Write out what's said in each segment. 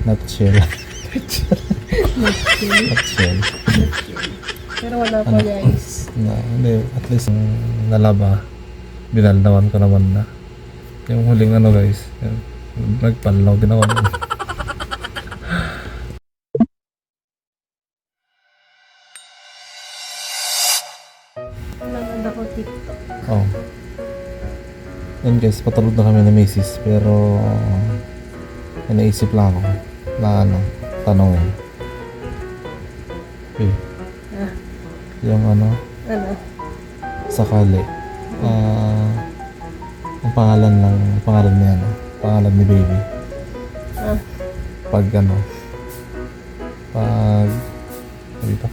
Nutshell. Nutshell. Nutshell. Pero wala pa guys. Hindi, at least nalaba. Binaldawan ko naman na. Yung huling ano guys, yung nagpanlaw ginawa mo. Naganda ko TikTok. Oh. Yan guys, patulog na kami na misis, pero may naisip lang ako na ano, tanongin. Okay. Ah, Yung ano, ano? sakali. Ang pangalan niya, ano, pangalan ni baby. Ah, Pag ano, pag, ano dito?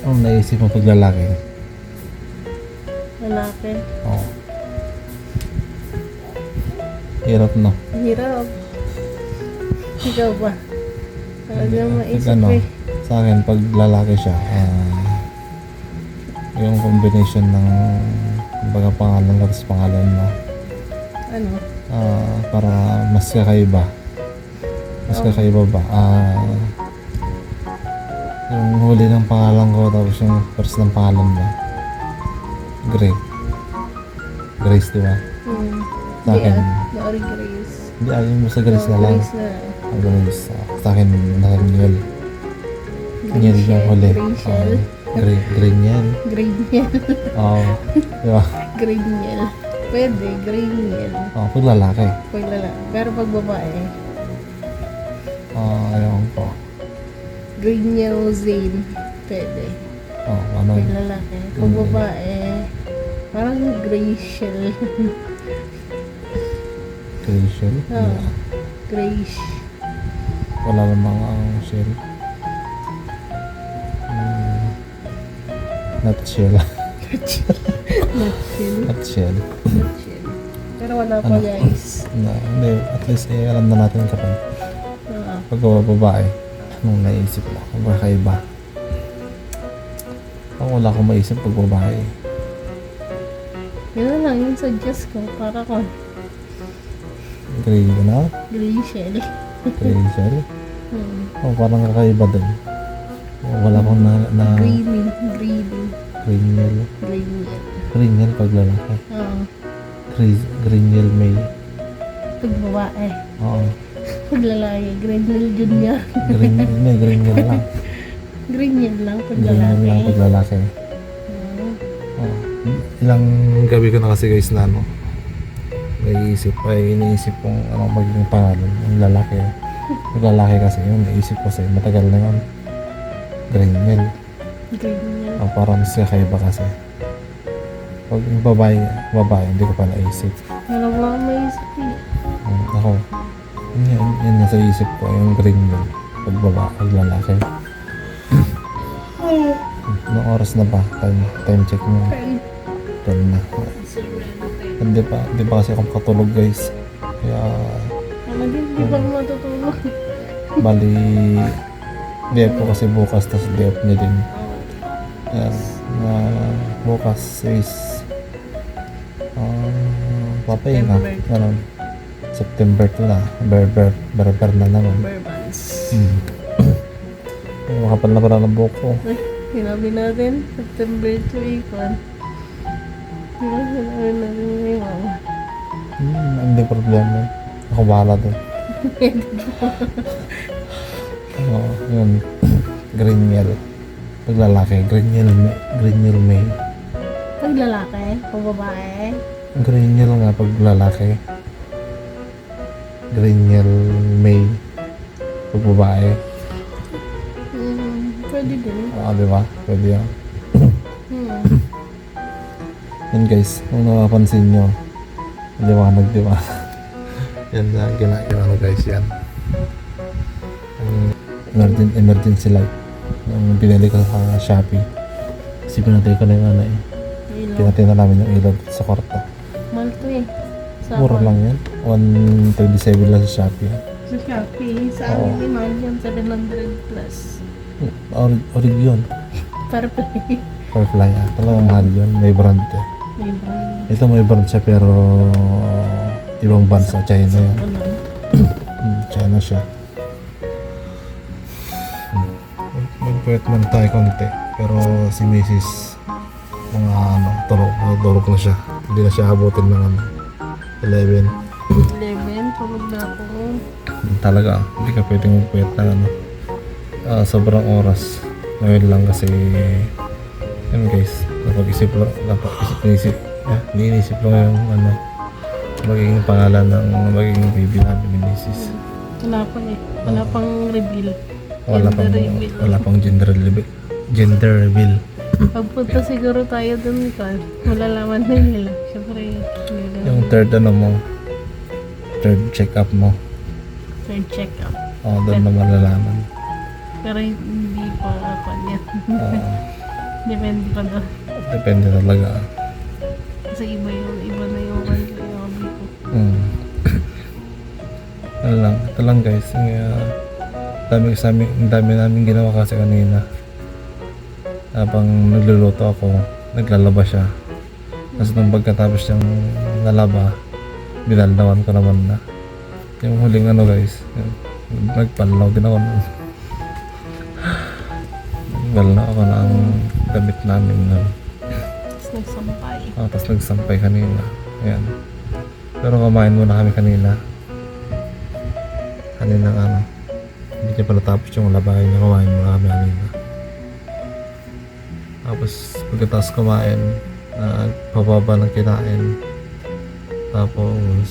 Anong naisip mo pag lalaki? lalaki. Oo. Hirap no? Hirap. Ikaw ba? Hindi mo maisip Pag ano, eh. sa akin, pag lalaki siya, yung combination ng baga pangalan tapos pangalan mo, Ano? para mas kakaiba. Mas kakaiba ba? Yung huli ng pangalan ko tapos yung first ng pangalan mo. Grace, di ba? Sa Hindi akin, Maori Grace. hindi ayaw mo sa Grace na lang. Grace na. Grace. Sa akin, Niel. Niel yung huli. Graciel. Graniel. Graniel. Oo. Di ba? Graniel. Pwede, Graniel. Oo, pag lalaki. Pag lalaki. Pero pag babae, Ayaw ko. Graniel Zane. Pwede. Ano? Pag lalaki. Pag babae, parang Graciel. Graciel? Oo. Grace. Wala namang shell. Nutshell. Nutshell. Nutshell. Nutshell. Pero wala pa guys. Hindi, at least alam na natin kapag Oo. babae. Anong naisip mo? Kakaiba. Wala akong maisip pag babae. Yun na lang yung suggest ko para ko. Graciel. Graciel? Parang kakaiba din. Wala akong na Greeny. Graniel. Graniel. Graniel pag lalaki. Oo. Graniel May. Pag babae. Oo. Pag lalaki, Graniel Junior. Graniel lang. Graniel lang pag Graniel lalaki. lang pag lalaki. Oo. Ilang gabi ko na kasi guys na ano, iniisip kong anong magiging pangalan ng lalaki. Yung lalaki kasi yun, naisip ko kasi matagal na yun. Graniel. Graniel. Parang mas kakaiba kasi. Pag yung babae, hindi ko pa naisip. Wala ba akong maisip eh. Ako, yun nasa isip ko, yung Graniel. Pag babae, pag lalaki. Anong oras na ba? Time check mo. 10 na. Hindi pa kasi ako makatulog guys. Kaya Hindi pa ako matutulog. bali day off ko kasi bukas, tapos day off niya din. Ayan, bukas is papahinga. Ganun. September 2 na. Berber na naman. Bourbons. Makapal na pala ng buhok ko. Ay, sinabi natin, September 2 ikon. Sinabi natin yung mama. Hindi problema. Ako bahala doon. Yun. Graniel. Pag lalaki, Graniel May. Pag lalaki, pag babae, Graniel nga pag lalaki. Graniel May. Pag babae. pwede din. Diba? Pwede yan. Hmm. Yan guys, kung napapansin nyo, liwanag, diba? Yan na ginagawa guys, yan. Emergency light. Yung binili ko sa Shopee. Kasi pinatay ko na yung ano eh. Pinatay na namin yung ilaw sa kwarto. Mahal to eh. Sa Mura lang yan. 127 lang sa Shopee. Sa Shopee. Sa amin ni mahal yan. 700 plus. Orig yun. Perfect. Firefly. Talagang mahal yun. May brand eh. May brand. Ito may brand siya pero ibang bansa. China yun. Ano? China siya. Magpuyat man tayo konti. Pero si Mrs. mga ano, tulog na siya. Hindi na siya abutin ng 11. 11, tulog na ako. Talaga, hindi ka pwedeng magpuyat na sobrang oras. Ngayon lang kasi yun guys, napag-isip iniisip lang yung magiging pangalan ng magiging baby namin ni Mrs. Wala pa eh. Wala pang reveal. Wala pang gender reveal. Pagpunta siguro tayo dun ka, malalaman na nila. Siyempre, Yung third check-up mo. third check-up. Doon na malalaman. Pero hindi pa ako yan. Depende pa doon. Depende talaga. Kasi iba na yung hobby ko. Ito lang guys. Ang dami namin ginawa kasi kanina. Habang nagluluto ako, naglalaba siya. Tapos nung pagkatapos niyang lalaba, binaldawan ko naman na. Yung huling guys, nagpanlaw din ako nun. Nagpanlaw ako ng damit namin nun. Tapos nagsampay. Tapos nagsampay kanina. Ayan. Pero kumain muna kami kanina. Kanina hindi niya pa natapos yung labahin niya, kumain muna kami kanina. Tapos pagkatapos kumain, pababa ng kinain. Tapos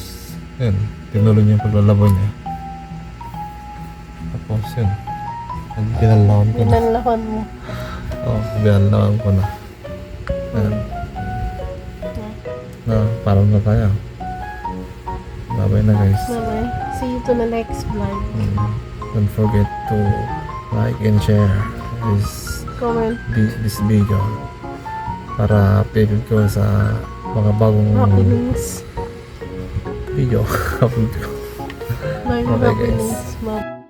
yun, tinuloy niya yung paglalaba niya. Tapos yun, binalawan ko na. Binalawan mo. Binalawan ko na. Ayan. Parang na tayo. Bye na guys. Bye-bye. See you to the next vlog. Don't forget to like and share Comment. this video para updated ko sa mga bagong Happenings. video upload ko. Bye, Bye, guys. happenings. Bye.